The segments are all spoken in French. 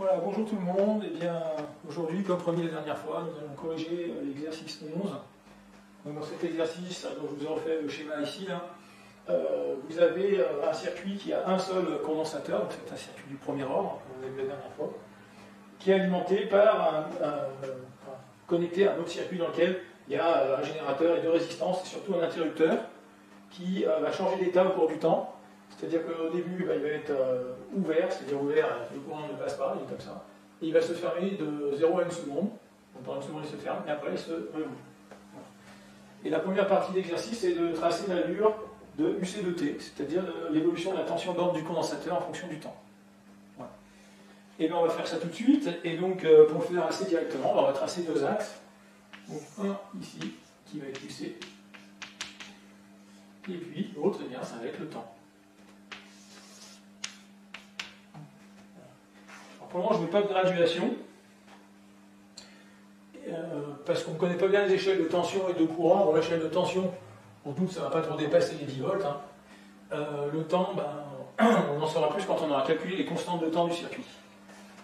Voilà, bonjour tout le monde. Et bien, aujourd'hui, comme promis la dernière fois, nous allons corriger l'exercice 11. Donc, dans cet exercice, dont je vous ai refait le schéma ici, là, vous avez un circuit qui a un seul condensateur, donc c'est un circuit du premier ordre, comme vous avez vu la dernière fois, qui est alimenté par connecté à un autre circuit dans lequel il y a un générateur et deux résistances, et surtout un interrupteur qui va changer d'état au cours du temps. C'est-à-dire qu'au début, il va être ouvert, c'est-à-dire ouvert, le courant ne passe pas, il est comme ça. Et il va se fermer de 0 à 1 seconde. Donc pendant 1 seconde, il se ferme, et après, il se rouvre. Et la première partie de l'exercice, c'est de tracer l'allure de UC de T, c'est-à-dire l'évolution de la tension borne du condensateur en fonction du temps. Voilà. Et bien, on va faire ça tout de suite. Et donc, pour le faire assez directement, on va tracer deux axes. Donc, un ici, qui va être UC. Et puis, l'autre, eh bien, ça va être le temps. Pour le moment, je ne mets pas de graduation, parce qu'on ne connaît pas bien les échelles de tension et de courant. Bon, l'échelle de tension, on doute que ça ne va pas trop dépasser les 10 volts. Hein. Le temps, on en saura plus quand on aura calculé les constantes de temps du circuit.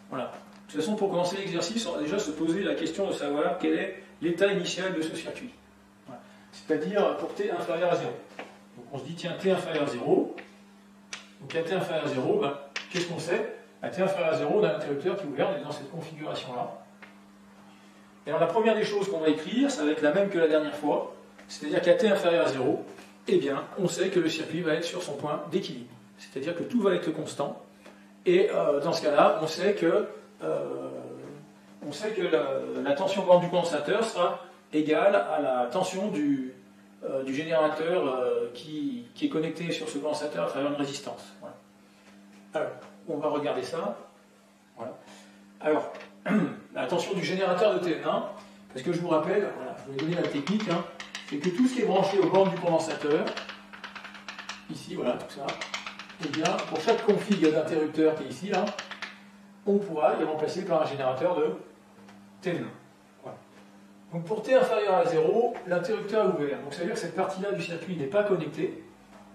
Voilà. De toute façon, pour commencer l'exercice, on va déjà se poser la question de savoir quel est l'état initial de ce circuit. Voilà. C'est-à-dire pour T inférieur à 0. Donc on se dit, tiens, T inférieur à 0. Donc à T inférieur à 0, qu'est-ce qu'on sait? À T inférieur à 0, on a l'interrupteur qui est ouvert, on est dans cette configuration-là. Et alors la première des choses qu'on va écrire, ça va être la même que la dernière fois, c'est-à-dire qu'à T inférieur à 0, eh bien, on sait que le circuit va être sur son point d'équilibre. C'est-à-dire que tout va être constant. Et dans ce cas-là, on sait que la tension borne du condensateur sera égale à la tension du générateur qui est connecté sur ce condensateur à travers une résistance. Voilà. Alors, on va regarder ça. Voilà. Alors, la tension du générateur de T1, parce que je vous rappelle, voilà, je vais donner la technique, hein, c'est que tout ce qui est branché aux bornes du condensateur, ici, voilà, tout ça, et bien, pour chaque config d'interrupteur qui est ici, là, on pourra les remplacer par un générateur de T1. Voilà. Donc pour T inférieur à 0, l'interrupteur est ouvert. Donc ça veut dire que cette partie-là du circuit n'est pas connectée,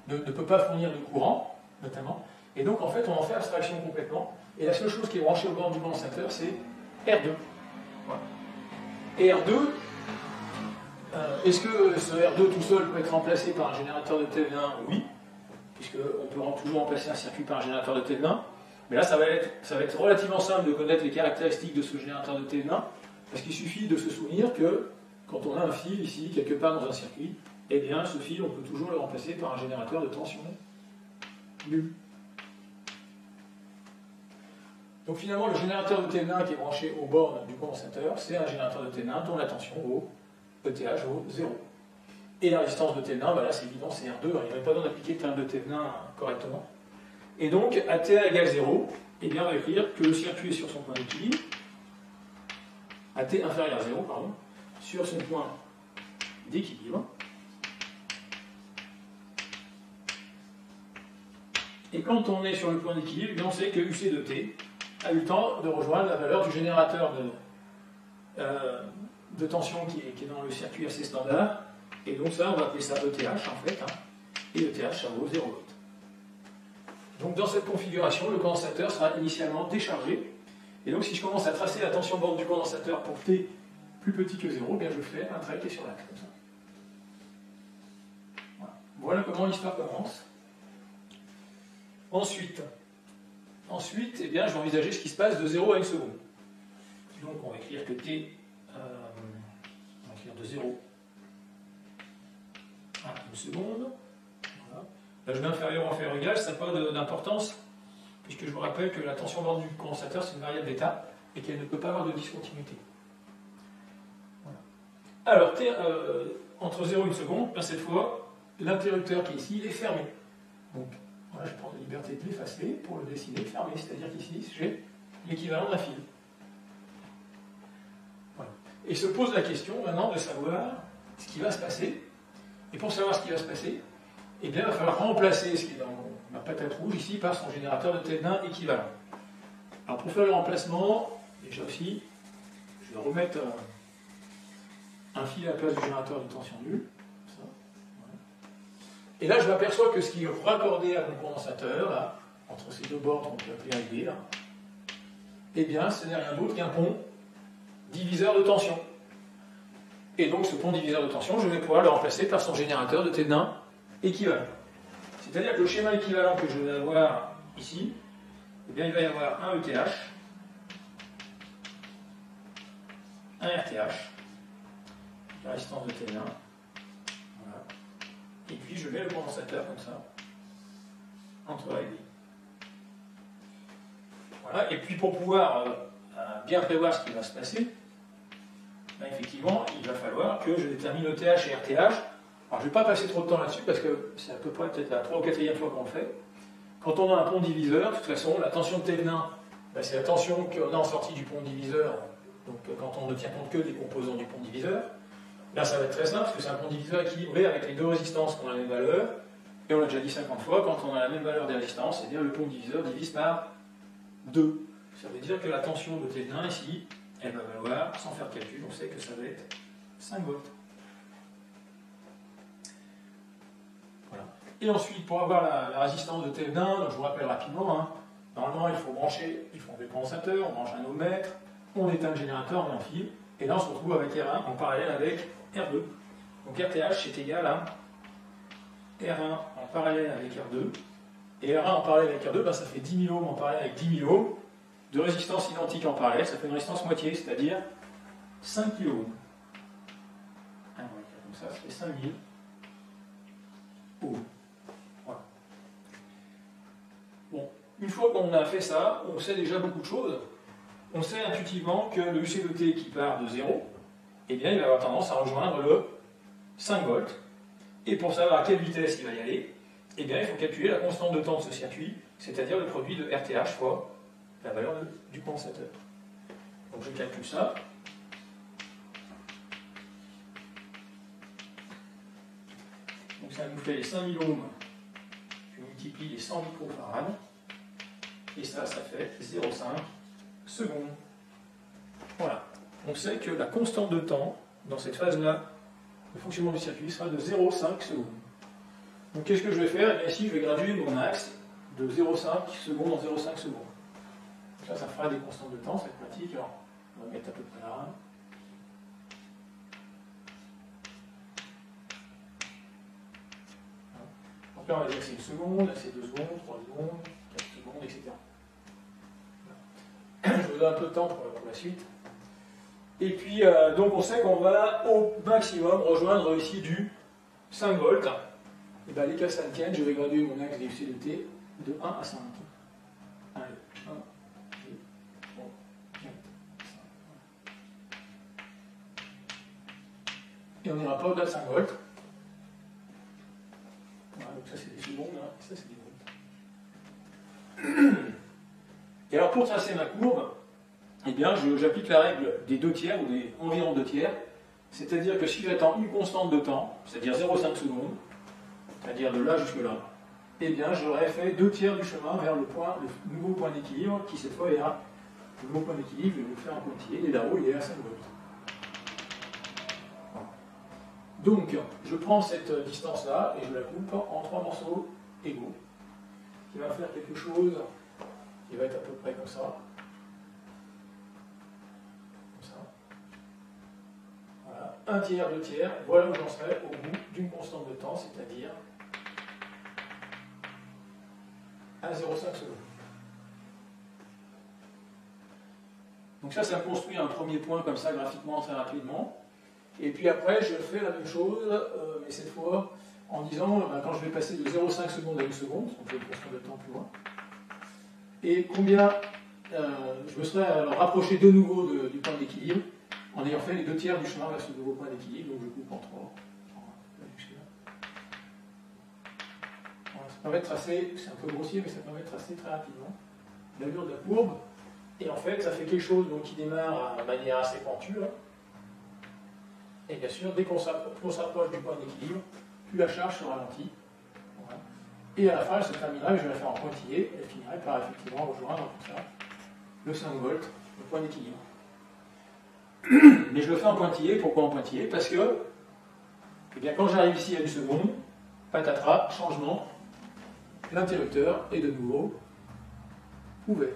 ne peut pas fournir de courant, notamment. Et donc, en fait, on en fait abstraction complètement. Et la seule chose qui est branchée au bord du condensateur, c'est R2. Voilà. Et R2, est-ce que ce R2 tout seul peut être remplacé par un générateur de T1? Oui, puisqu'on peut toujours remplacer un circuit par un générateur de T1. Mais là, ça va être relativement simple de connaître les caractéristiques de ce générateur de T1, parce qu'il suffit de se souvenir que quand on a un fil ici, quelque part dans un circuit, eh bien, ce fil, on peut toujours le remplacer par un générateur de tension nulle. Donc finalement, le générateur de T1 qui est branché aux bornes du condensateur, c'est un générateur de T1 dont la tension au ETH vaut 0. Et la résistance de T1, là c'est évident, c'est R2, il n'y avait pas besoin d'appliquer T1 de T1 correctement. Et donc, à T égale 0, eh bien, on va écrire que le circuit est sur son point d'équilibre, à T inférieur à 0, pardon, sur son point d'équilibre. Et quand on est sur le point d'équilibre, on sait que UC de T a eu le temps de rejoindre la valeur du générateur de tension qui est dans le circuit assez standard. Et donc ça, on va appeler ça ETH en fait. Hein, et ETH, ça vaut 0 volts. Donc dans cette configuration, le condensateur sera initialement déchargé. Et donc si je commence à tracer la tension borne du condensateur pour T plus petit que 0, bien je fais un trait qui est sur l'axe, comme ça. Voilà comment l'histoire commence. Ensuite, eh bien, je vais envisager ce qui se passe de 0 à 1 seconde. Donc, on va écrire que T, on va écrire de 0 à 1 seconde. Voilà. L'âge inférieur ou inférieur égal, ça n'a pas d'importance, puisque je vous rappelle que la tension borne du condensateur, c'est une variable d'état, et qu'elle ne peut pas avoir de discontinuité. Voilà. Alors, T, entre 0 et 1 seconde, cette fois, l'interrupteur qui est ici, il est fermé. Donc, voilà, je prends la liberté de l'effacer pour le dessiner fermé, c'est-à-dire qu'ici, j'ai l'équivalent d'un fil. Voilà. Et se pose la question maintenant de savoir ce qui va se passer. Et pour savoir ce qui va se passer, eh bien, il va falloir remplacer ce qui est dans ma patate rouge ici par son générateur de T1 équivalent. Alors pour faire le remplacement, déjà aussi, je vais remettre un fil à la place du générateur de tension nulle. Et là, je m'aperçois que ce qui est raccordé à mon condensateur, là, entre ces deux bornes qu'on peut appeler AD, là, eh bien, ce n'est rien d'autre qu'un pont diviseur de tension. Et donc, ce pont diviseur de tension, je vais pouvoir le remplacer par son générateur de Thévenin équivalent. C'est-à-dire que le schéma équivalent que je vais avoir ici, eh bien, il va y avoir un ETH, un RTH, la résistance de Thévenin, voilà. Et puis je mets le condensateur comme ça, entre A et B. Voilà. Et puis pour pouvoir bien prévoir ce qui va se passer, ben effectivement, il va falloir que je détermine ETH et RTH. Alors je ne vais pas passer trop de temps là-dessus parce que c'est à peu près peut-être la 3e ou 4e fois qu'on le fait. Quand on a un pont diviseur, de toute façon, la tension de Thévenin, ben c'est la tension qu'on a en sortie du pont diviseur. Donc quand on ne tient compte que des composants du pont diviseur, là ça va être très simple parce que c'est un pont diviseur équilibré avec les deux résistances qui ont la même valeur. Et on l'a déjà dit 50 fois, quand on a la même valeur des résistances, eh bien le pont diviseur divise par 2. Ça veut dire que la tension de Thévenin ici, elle va valoir, sans faire de calcul, on sait que ça va être 5 volts. Voilà. Et ensuite, pour avoir la résistance de Thévenin, donc je vous rappelle rapidement, hein, normalement il faut des condensateurs, on branche un ohmmètre, on éteint le générateur, on enfile, et là on se retrouve avec R1 en parallèle avec R2. Donc RTH c'est égal à R1 en parallèle avec R2, et R1 en parallèle avec R2, ben, ça fait 10 000 ohms en parallèle avec 10 000 ohms, de résistance identique en parallèle, ça fait une résistance moitié, c'est-à-dire 5 kΩ. Ah, comme ça fait 5000 ohms. Voilà. Bon, une fois qu'on a fait ça, on sait déjà beaucoup de choses. On sait intuitivement que le UC de T qui part de 0, eh bien, il va avoir tendance à rejoindre le 5 volts. Et pour savoir à quelle vitesse il va y aller, eh bien, il faut calculer la constante de temps de ce circuit, c'est-à-dire le produit de RTH fois la valeur du condensateur. Donc je calcule ça. Donc ça nous fait les 5000 ohms, je multiplie les 100 microfarads, et ça fait 0,5 secondes. Voilà. On sait que la constante de temps, dans cette phase-là, le fonctionnement du circuit sera de 0,5 secondes. Donc qu'est-ce que je vais faire? Et bien, ici, je vais graduer mon axe de 0,5 secondes en 0,5 secondes. Donc ça fera des constantes de temps, c'est pratique. Alors, on va mettre à peu près là. Donc là, on va dire que c'est 1 seconde, c'est 2 secondes, 3 secondes, 4 secondes, etc. Voilà. Je vous donne un peu de temps pour la suite. Et puis, donc on sait qu'on va au maximum rejoindre ici du 5 volts. Et bien, les cas ça tienne, je vais graduer mon axe des UCDT de 1 à 5. Allez, 1, 2, 3, 4, 5. Et on n'ira pas au-delà de 5 volts. Voilà, donc ça c'est des secondes, hein, et ça c'est des volts. Et alors pour tracer ma courbe, eh bien, j'applique la règle des 2 tiers, ou des environ 2 tiers, c'est-à-dire que si j'attends une constante de temps, c'est-à-dire 0,5 secondes, c'est-à-dire de là jusque là, eh bien, j'aurais fait 2 tiers du chemin vers le nouveau point d'équilibre, qui cette fois est le nouveau point d'équilibre, je vais le faire en pointillé, et là-haut, il est à 5 volts. Voilà. Donc, je prends cette distance-là, et je la coupe en 3 morceaux égaux, qui va faire quelque chose qui va être à peu près comme ça. Voilà, 1 tiers, 2 tiers, voilà où j'en serai au bout d'une constante de temps, c'est-à-dire à 0,5 secondes. Donc ça me construit un premier point comme ça graphiquement très rapidement. Et puis après, je fais la même chose, mais cette fois en disant, quand je vais passer de 0,5 secondes à 1 seconde, on peut une constante de temps plus loin, et combien je me serais alors rapproché de nouveau du point d'équilibre, en ayant fait les 2 tiers du chemin vers ce nouveau point d'équilibre, donc je coupe en 3. Voilà, ça permet de tracer, c'est un peu grossier, mais ça permet de tracer très rapidement l'allure de la courbe. Et en fait, ça fait quelque chose donc, qui démarre de manière assez pentue. Hein. Et bien sûr, dès qu'on s'approche du point d'équilibre, plus la charge se ralentit. Voilà. Et à la fin, elle se terminera, je vais la faire en pointillé, elle finirait par effectivement rejoindre comme ça le 5 volts, le point d'équilibre. Mais je le fais en pointillé. Pourquoi en pointillé? Parce que, eh bien, quand j'arrive ici à 1 seconde, patatras, changement, l'interrupteur est de nouveau ouvert.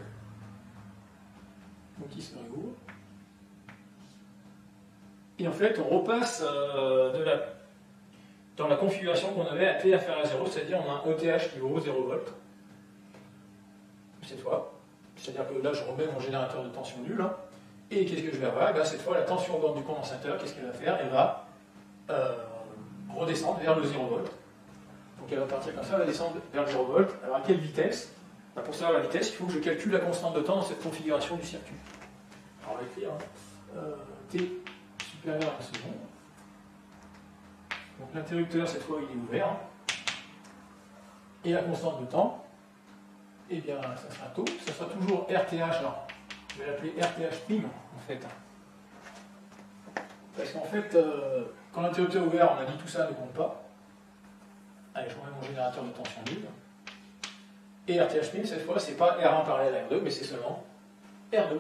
donc qui se réouvre. Et en fait, on repasse dans la configuration qu'on avait à T inférieur à 0, c'est-à-dire on a un ETH qui vaut 0 volts, cette fois. C'est-à-dire que là, je remets mon générateur de tension nul. Hein. Et qu'est-ce que je vais avoir? Et bien, cette fois, la tension borne du condensateur, qu'est-ce qu'elle va faire? Elle va redescendre vers le 0 volt. Donc elle va partir comme ça, elle va descendre vers le 0 volt. Alors à quelle vitesse? Ben, pour savoir la vitesse, il faut que je calcule la constante de temps dans cette configuration du circuit. Alors on va écrire T supérieur à 1 seconde. Donc l'interrupteur, cette fois, il est ouvert. Hein. Et la constante de temps, eh bien, ça sera taux. Ça sera toujours RTH. Alors, je vais l'appeler RTH prime, en fait. Parce qu'en fait, quand l'interrupteur est ouvert, on a dit tout ça ne compte pas. Allez, je remets mon générateur de tension nulle. Et RTH prime, cette fois, c'est pas R1 parallèle à R2, mais c'est seulement R2.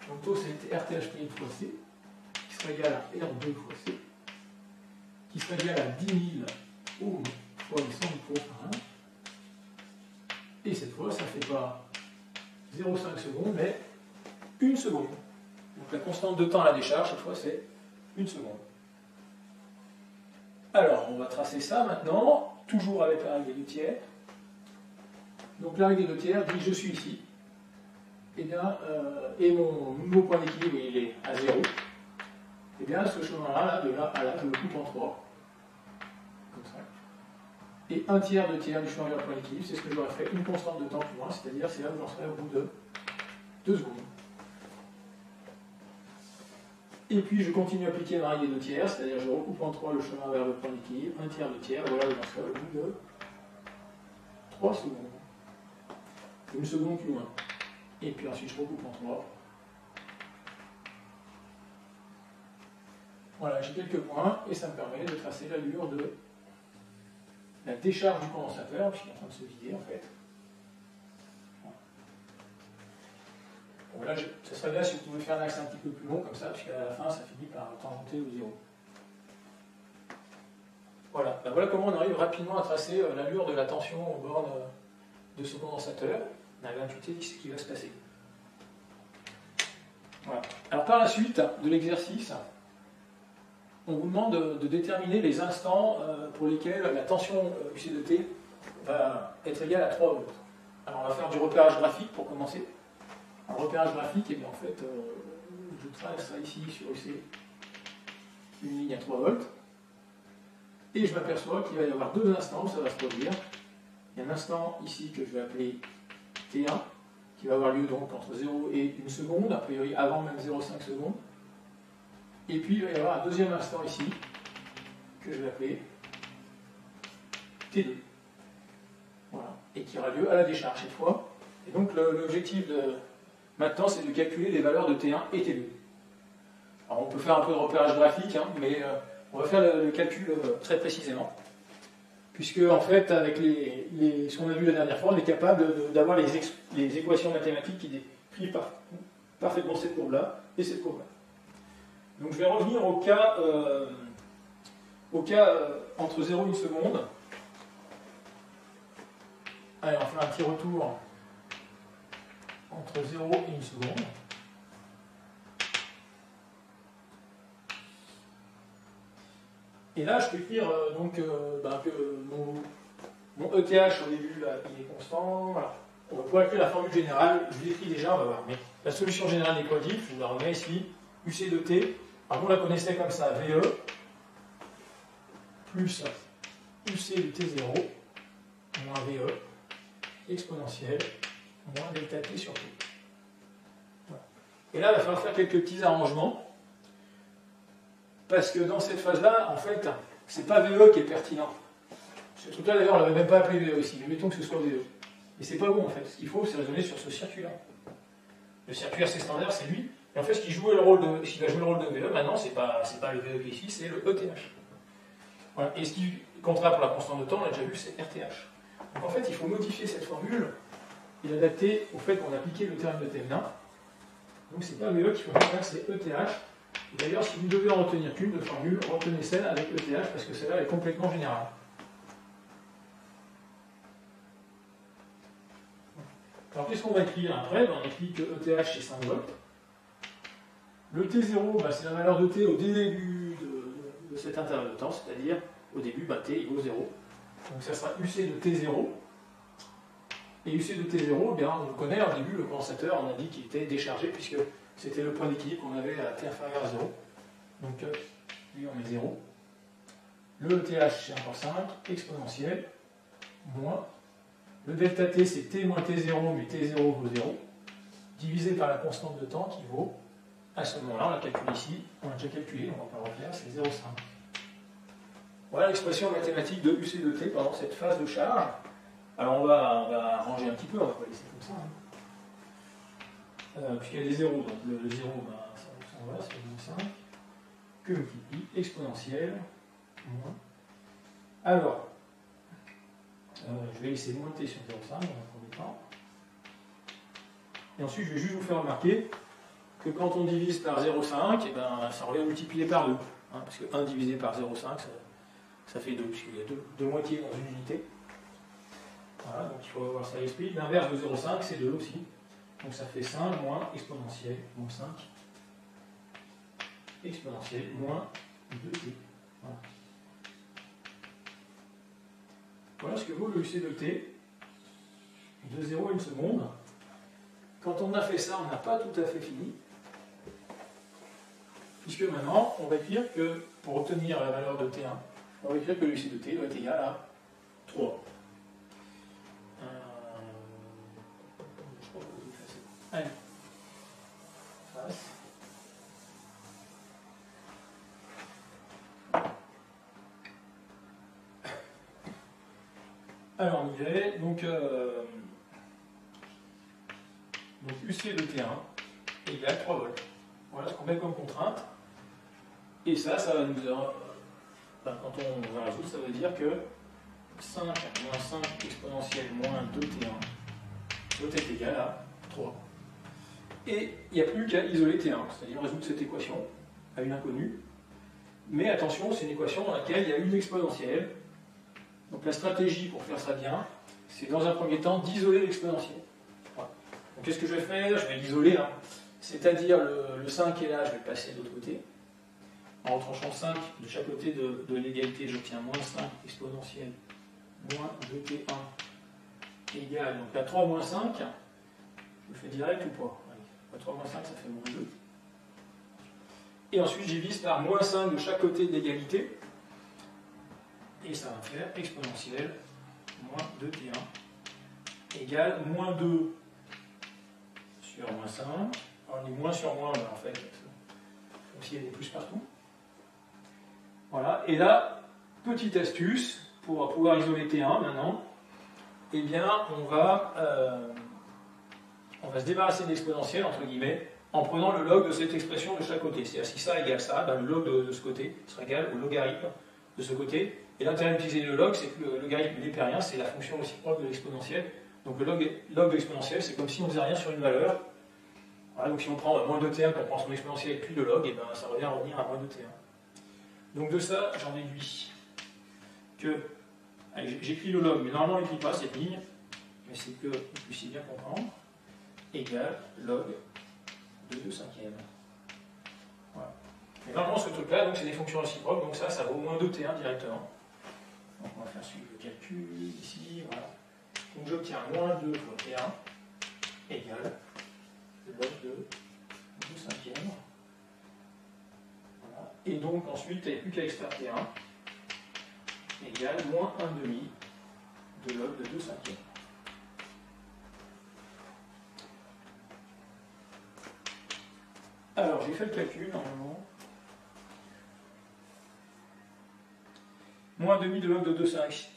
Donc taux, c'est RTH prime fois C, qui sera égal à R2 fois C, qui sera égal à 10 000 ohms fois les 100 microfarads. Et cette fois, ça ne fait pas 0,5 secondes, mais 1 seconde. Donc la constante de temps à la décharge, cette fois, c'est 1 seconde. Alors, on va tracer ça maintenant, toujours avec la règle des 2 tiers. Donc la règle des 2 tiers dit je suis ici, et, bien, et mon nouveau point d'équilibre, il est à 0. Et bien ce chemin-là, de là à là, je le coupe en 3. Comme ça. Et 1 tiers, 2 tiers du chemin vers le point d'équilibre, c'est ce que j'aurais fait une constante de temps plus loin, c'est-à-dire c'est là où j'en serai au bout de 2 secondes. Et puis je continue à appliquer ma règle des 2 tiers, c'est-à-dire je recoupe en 3 le chemin vers le point d'équilibre, 1 tiers, 2 tiers, voilà où j'en serai au bout de 3 secondes. 1 seconde plus loin. Et puis ensuite je recoupe en 3. Voilà, j'ai quelques points, et ça me permet de tracer l'allure de la décharge du condensateur, puisqu'il est en train de se vider en fait. Bon, là, ça serait bien si vous pouvez faire un axe un petit peu plus long comme ça, puisqu'à la fin ça finit par tangenter au 0. Voilà, ben voilà comment on arrive rapidement à tracer l'allure de la tension aux bornes de ce condensateur. On avait intuité ce qui va se passer. Voilà. Alors par la suite de l'exercice, on vous demande de déterminer les instants pour lesquels la tension UC de T va être égale à 3 volts. Alors on va faire du repérage graphique pour commencer. Un repérage graphique, et bien en fait, je trace ici sur UC une ligne à 3 volts, et je m'aperçois qu'il va y avoir 2 instants où ça va se produire. Il y a un instant ici que je vais appeler T1, qui va avoir lieu donc entre 0 et 1 seconde, a priori avant même 0,5 secondes. Et puis il va y avoir un deuxième instant ici, que je vais appeler T2. Voilà. Et qui aura lieu à la décharge cette fois. Et donc l'objectif de maintenant, c'est de calculer les valeurs de T1 et T2. Alors on peut faire un peu de repérage graphique, hein, mais on va faire le calcul très précisément. Puisque, en fait, avec ce qu'on a vu la dernière fois, on est capable d'avoir les équations mathématiques qui décrivent parfaitement cette courbe-là et cette courbe-là. Donc je vais revenir au cas entre 0 et 1 seconde. Allez, on va faire un petit retour entre 0 et 1 seconde. Et là, je peux écrire que mon ETH au début, là, il est constant. Voilà. On va pouvoir écrire la formule générale. Je l'écris déjà, on va voir. Mais la solution générale d'équatif, je vous la remets ici. UC de T. Alors, on la connaissait comme ça, VE plus UC de T0 moins VE exponentielle moins delta T sur T. Voilà. Et là, il va falloir faire quelques petits arrangements. Parce que dans cette phase-là, en fait, c'est pas VE qui est pertinent. Ce truc-là, d'ailleurs, on ne l'avait même pas appelé VE ici, mais mettons que ce soit VE. Et c'est pas bon, en fait. Ce qu'il faut, c'est raisonner sur ce circuit-là. Le circuit RC standard, c'est lui. Et en fait, ce qui va jouer le rôle de VE, maintenant, c'est pas le VE qui est ici, c'est le ETH. Voilà. Et ce qui comptera pour la constante de temps, on l'a déjà vu, c'est RTH. Donc en fait, il faut modifier cette formule et l'adapter au fait qu'on a appliqué le théorème de Thévenin. Donc c'est pas VE qu'il faut faire, c'est ETH. D'ailleurs, si vous devez en retenir qu'une de formule, retenez celle avec ETH parce que celle-là est complètement générale. Alors qu'est-ce qu'on va écrire après? On écrit que ETH c'est 5 volts. Le T0, c'est la valeur de T au début de cet intervalle de temps, c'est-à-dire au début, T égale 0. Donc ça sera UC de T0. Et UC de T0, bien, on le connaît, au début, le condensateur, on a dit qu'il était déchargé, puisque c'était le point d'équilibre qu'on avait à T inférieur à 0. Donc lui, on met 0. Le ETH, c'est encore 5, exponentiel, moins. Le delta T, c'est T moins T0, mais T0 vaut 0, divisé par la constante de temps qui vaut, à ce moment-là, on la calcule ici, on l'a déjà calculé, on va pas le refaire, c'est 0,5. Voilà l'expression mathématique de UC de T pendant cette phase de charge. Alors on va ranger un petit peu, on va pas laisser comme ça. Puisqu'il y a des zéros, donc le 0, ça s'en va, c'est 0,5, que multiplie exponentielle, moins. Alors, je vais laisser moins T sur 0,5 dans un premier temps. Et ensuite, je vais juste vous faire remarquer que quand on divise par 0,5, ça revient multiplié par 2. Parce que 1 divisé par 0,5, ça fait 2, puisqu'il y a deux moitiés dans une unité. Voilà, donc il faut avoir ça à l'esprit. L'inverse de 0,5, c'est 2 aussi. Donc ça fait 5 moins exponentielle, moins 5. Exponentielle, moins 2t. Voilà. Voilà ce que vaut le UC de t. De 0 à 1 seconde. Quand on a fait ça, on n'a pas tout à fait fini. Puisque maintenant, on va écrire que pour obtenir la valeur de T1, on va écrire que le UC de T doit être égal à 3. Je crois que vous effacez. Allez. Face. Alors on y est. Donc UC de T1 égale 3 volts. Voilà ce qu'on met comme contrainte. Et ça va nous... quand on va résoudre, ça veut dire que 5 moins 5 exponentielle moins 2T1 doit être égal à 3. Et il n'y a plus qu'à isoler T1, c'est-à-dire résoudre cette équation à une inconnue. Mais attention, c'est une équation dans laquelle il y a une exponentielle. Donc la stratégie pour faire ça bien, c'est dans un premier temps d'isoler l'exponentielle. Voilà. Donc qu'est-ce que je vais faire? Je vais l'isoler, c'est-à-dire le 5 est là, je vais le passer de l'autre côté. En retranchant 5 de chaque côté de l'égalité, j'obtiens moins 5 exponentielle moins 2t1 égale, donc la 3 moins 5, je le fais direct ou pas? La 3 moins 5, ça fait moins 2. Et ensuite, j'y divise par moins 5 de chaque côté de l'égalité. Et ça va me faire exponentielle moins 2t1 égale moins 2 sur moins 5. Alors, on dit moins sur moins, mais en fait, comme s'il y a des plus partout. Voilà, et là, petite astuce, pour pouvoir isoler T1 maintenant, eh bien, on va se débarrasser de l'exponentielle, entre guillemets, en prenant le log de cette expression de chaque côté. C'est-à-dire, si ça égale ça, le log de ce côté sera égal au logarithme de ce côté. Et l'intérêt d'utiliser le log, c'est que le logarithme népérien, c'est la fonction réciproque de l'exponentielle. Donc le log de l'exponentielle, c'est comme si on ne faisait rien sur une valeur. Voilà, donc si on prend moins 2t1, qu'on prend son exponentielle puis le log, et ben, ça revient à revenir à moins 2t1. Donc de ça, j'en déduis que, j'écris le log, mais normalement on n'écrit pas cette ligne, mais c'est que vous puissiez bien comprendre, égale log de 2/5. Voilà. Et normalement ce truc-là, donc c'est des fonctions réciproques, donc ça vaut moins 2t1 directement. Donc on va faire suivre le calcul ici, voilà. Donc j'obtiens moins 2 fois t1 égale log de 2/5. Et donc ensuite, il n'y a plus qu'à extraire T1 égale moins 1/2 de log de 2/5. Alors, j'ai fait le calcul normalement. Moins 1/2 de log de 2/5,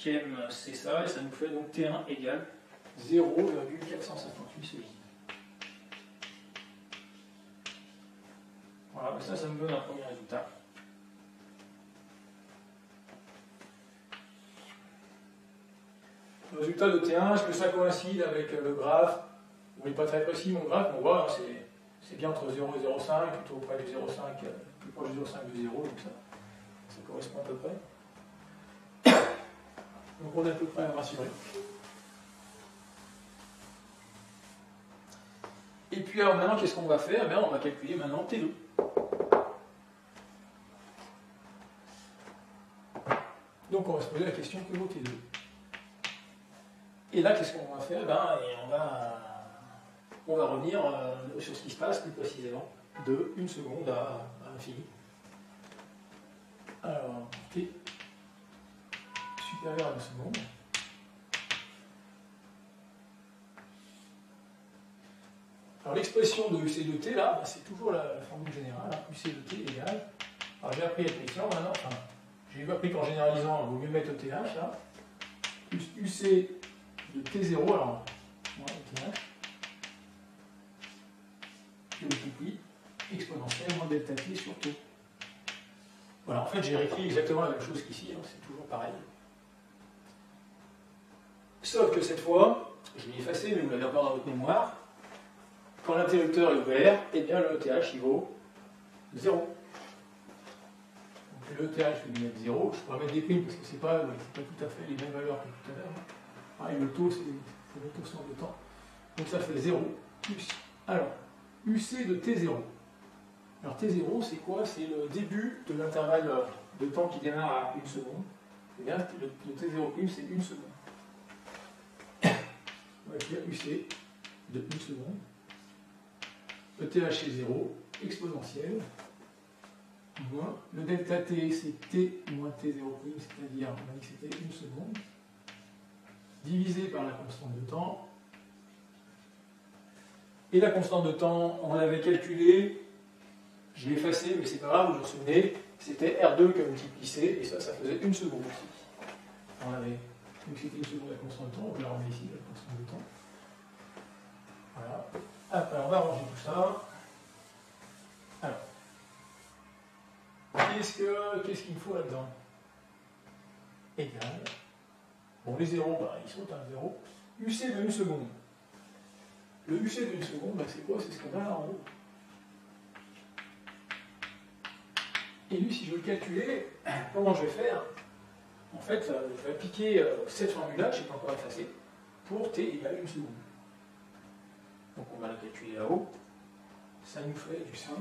c'est ça, et ça nous fait donc T1 égale 0,458 secondes. Voilà, ça me donne un premier résultat. Le résultat de T1, est-ce que ça coïncide avec le graphe? Il n'est pas très précis mon graphe, mais on voit, c'est bien entre 0 et 0,5, plutôt près du 0,5, plus proche du 0,5 de 0, donc ça correspond à peu près. Donc on est à peu près rassuré. Et puis alors maintenant, qu'est-ce qu'on va faire? On va calculer maintenant T2. Donc on va se poser la question que vaut T2. Et là, qu'est-ce qu'on va faire? On va revenir sur ce qui se passe plus précisément de 1 seconde à l'infini. Alors, T supérieur à 1 seconde. Alors l'expression de UC de T, là, c'est toujours la formule générale, hein, UC de T égale. Alors j'ai appris avec l'expression maintenant, enfin, j'ai appris qu'en généralisant, il vaut mieux mettre TH là, plus UC de T0, alors, moins TH, qui multiplie exponentielle moins delta T sur T. Voilà, en fait j'ai réécrit exactement la même chose qu'ici, hein, c'est toujours pareil. Sauf que cette fois, je l'ai effacé, mais vous l'avez encore dans votre mémoire. Quand l'interrupteur est ouvert, eh bien le ETH il vaut 0. Donc le ETH, je vais lui mettre 0. Je pourrais mettre des primes parce que c'est pas tout à fait les mêmes valeurs que tout à l'heure. Pareil, le taux, c'est le taux sans de temps. Donc ça fait 0 plus. Alors, UC de T0. Alors T0, c'est quoi? C'est le début de l'intervalle de temps qui démarre à 1 seconde. Eh bien, le T0', c'est 1 seconde. On va écrire UC de 1 seconde. ETH est 0, exponentielle, moins le delta T, c'est T moins T0', c'est-à-dire, on a dit que c'était 1 seconde, divisé par la constante de temps. Et la constante de temps, on l'avait calculée, je l'ai effacée, mais c'est pas grave, vous vous souvenez, c'était R2 que multiplie C, et ça faisait 1 seconde aussi. On avait, donc c'était 1 seconde la constante de temps, on peut la remettre ici, la constante de temps. Voilà. Alors, on va ranger tout ça. Alors, qu'est-ce qu'il me faut là-dedans? Égal. Bon, les zéros, ils sont à 0. UC de 1 seconde. Le UC de 1 seconde, c'est quoi? C'est ce qu'on a là en haut. Et lui, si je veux le calculer, comment je vais faire? En fait, je vais appliquer cette formule-là, que je n'ai pas encore effacée, pour T égale 1 seconde. Donc on va la calculer là-haut. Ça nous fait du 5,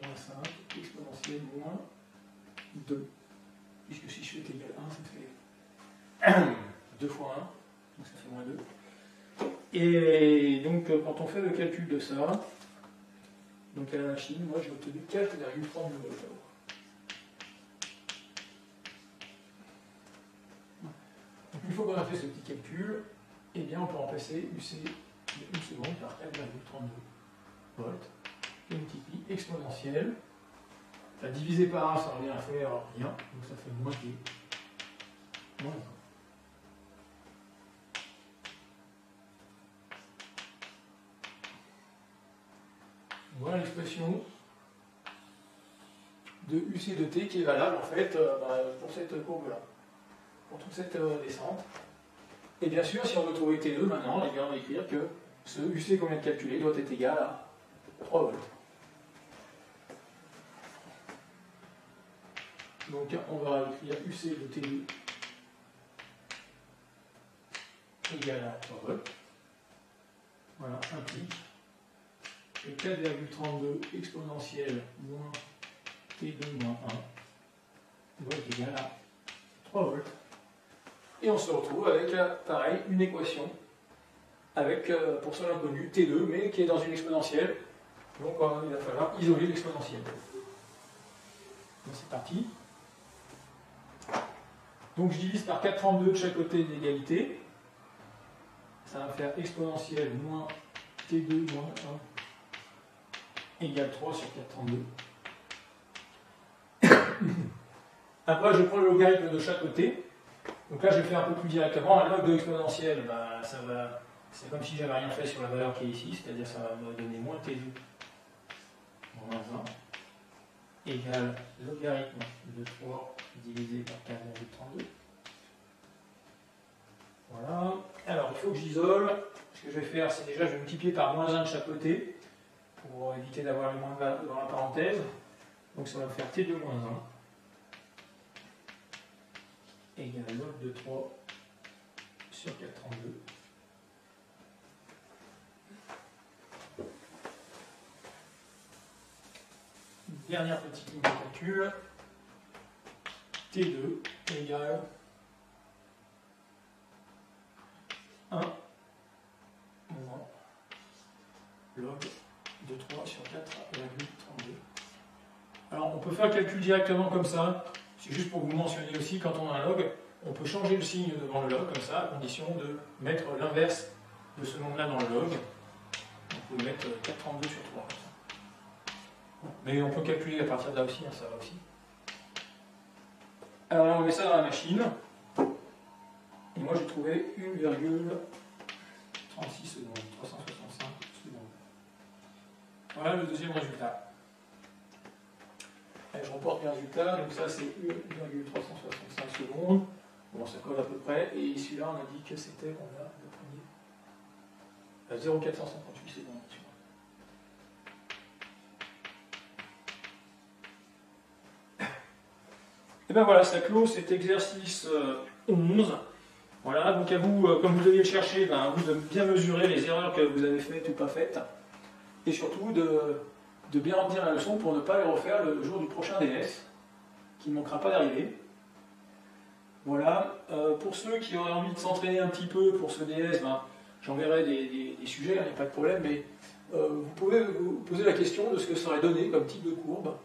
moins 5, exponentielle moins 2. Puisque si je fais T égale 1, ça fait 2 fois 1, donc ça fait moins 2. Et donc quand on fait le calcul de ça, donc à la machine, moi j'ai obtenu 4,32 volts. Donc une fois qu'on a fait ce petit calcul, eh bien on peut remplacer UC de 1 seconde par 4,32 volts, qui multiplie exponentielle. La diviser par 1, ça revient à faire rien, donc ça fait moins T, moins 1. Voilà l'expression de UC de T qui est valable en fait pour cette courbe-là, pour toute cette descente. Et bien sûr, si on veut trouver T2 maintenant, eh bien, on va écrire que ce UC qu'on vient de calculer doit être égal à 3 volts. Donc on va écrire UC de T2 égal à 3 volts. Voilà, implique que 4,32 exponentielle moins T2 moins 1 doit être égal à 3 volts. Et on se retrouve avec, pareil, une équation avec, pour seul inconnu, T2, mais qui est dans une exponentielle. Donc il va falloir isoler l'exponentielle. Donc c'est parti. Donc je divise par 4,32 de chaque côté d'égalité. Ça va faire exponentielle moins T2 moins 1 égale 3 sur 4,32. Après, je prends le logarithme de chaque côté. Donc là, je vais faire un peu plus directement. Un log de l'exponentielle, c'est comme si j'avais rien fait sur la valeur qui est ici, c'est-à-dire ça va me donner moins T2 moins 1 égale logarithme de 3 divisé par 4,32. Voilà. Alors, il faut que j'isole. Ce que je vais faire, c'est déjà, je vais multiplier par moins 1 de chaque côté pour éviter d'avoir le moins dans la parenthèse. Donc ça va me faire T2 moins 1 égale log de 3 sur 4,32. dernière petite ligne de calcul. T2 égale 1 moins log de 3 sur 4,32. Alors on peut faire le calcul directement comme ça, c'est juste pour vous mentionner aussi, quand on a un log, on peut changer le signe devant le log comme ça, à condition de mettre l'inverse de ce nombre-là dans le log. On peut mettre 4,32 sur 3. Mais on peut calculer à partir de là aussi, hein, ça va aussi. Alors là on met ça dans la machine, et moi j'ai trouvé 1,36 secondes, 365 secondes. Voilà le deuxième résultat. Allez, je reporte mes résultats, donc ça c'est 1,365 secondes. Bon, ça colle à peu près, et celui-là on a dit que c'était, on a le premier, 0,458 secondes. Et bien voilà, ça clôt cet exercice 11. Voilà, donc à vous, comme vous deviez le chercher, ben, à vous de bien mesurer les erreurs que vous avez faites ou pas faites, et surtout de bien retenir la leçon pour ne pas les refaire le jour du prochain DS, qui ne manquera pas d'arriver. Voilà, pour ceux qui auraient envie de s'entraîner un petit peu pour ce DS, ben, j'enverrai des sujets, il n'y a pas de problème, mais vous pouvez vous poser la question de ce que ça aurait donné comme type de courbe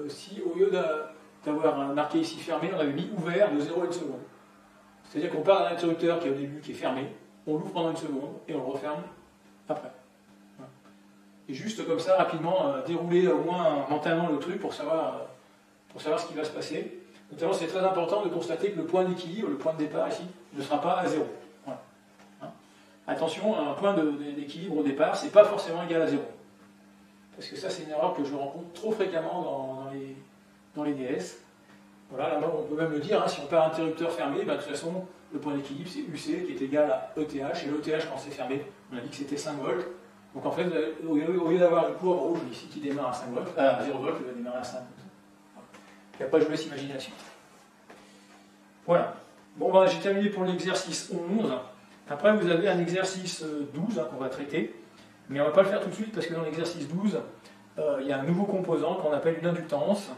si au lieu d'avoir marqué ici fermé, on avait mis ouvert de 0 à 1 seconde. C'est-à-dire qu'on part d'un interrupteur qui est au début qui est fermé, on l'ouvre pendant 1 seconde et on le referme après. Voilà. Et juste comme ça, rapidement, dérouler au moins mentalement le truc pour savoir ce qui va se passer. Notamment, c'est très important de constater que le point d'équilibre, le point de départ ici, ne sera pas à 0. Voilà. Hein. Attention, un point d'équilibre au départ, c'est pas forcément égal à 0. Parce que ça, c'est une erreur que je rencontre trop fréquemment dans les DS. Voilà, là, on peut même le dire, hein, si on perd un interrupteur fermé, ben, de toute façon, le point d'équilibre, c'est UC qui est égal à ETH, et l'ETH, quand c'est fermé, on a dit que c'était 5 volts. Donc en fait, au lieu d'avoir une courbe rouge ici qui démarre à 5 volts, à 0 volts, il va démarrer à 5. Et après, je vous laisse imaginer la suite. Voilà. Bon, ben, j'ai terminé pour l'exercice 11. Après, vous avez un exercice 12 hein, qu'on va traiter, mais on ne va pas le faire tout de suite parce que dans l'exercice 12, il y a un nouveau composant qu'on appelle une inductance.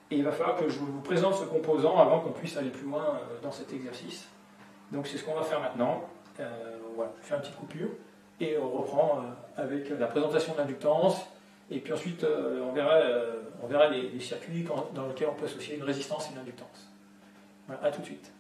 Et il va falloir que je vous présente ce composant avant qu'on puisse aller plus loin dans cet exercice. Donc c'est ce qu'on va faire maintenant. Voilà, je fais une petite coupure et on reprend avec la présentation de l'inductance. Et puis ensuite, on verra les circuits dans lesquels on peut associer une résistance et une inductance. Voilà, à tout de suite.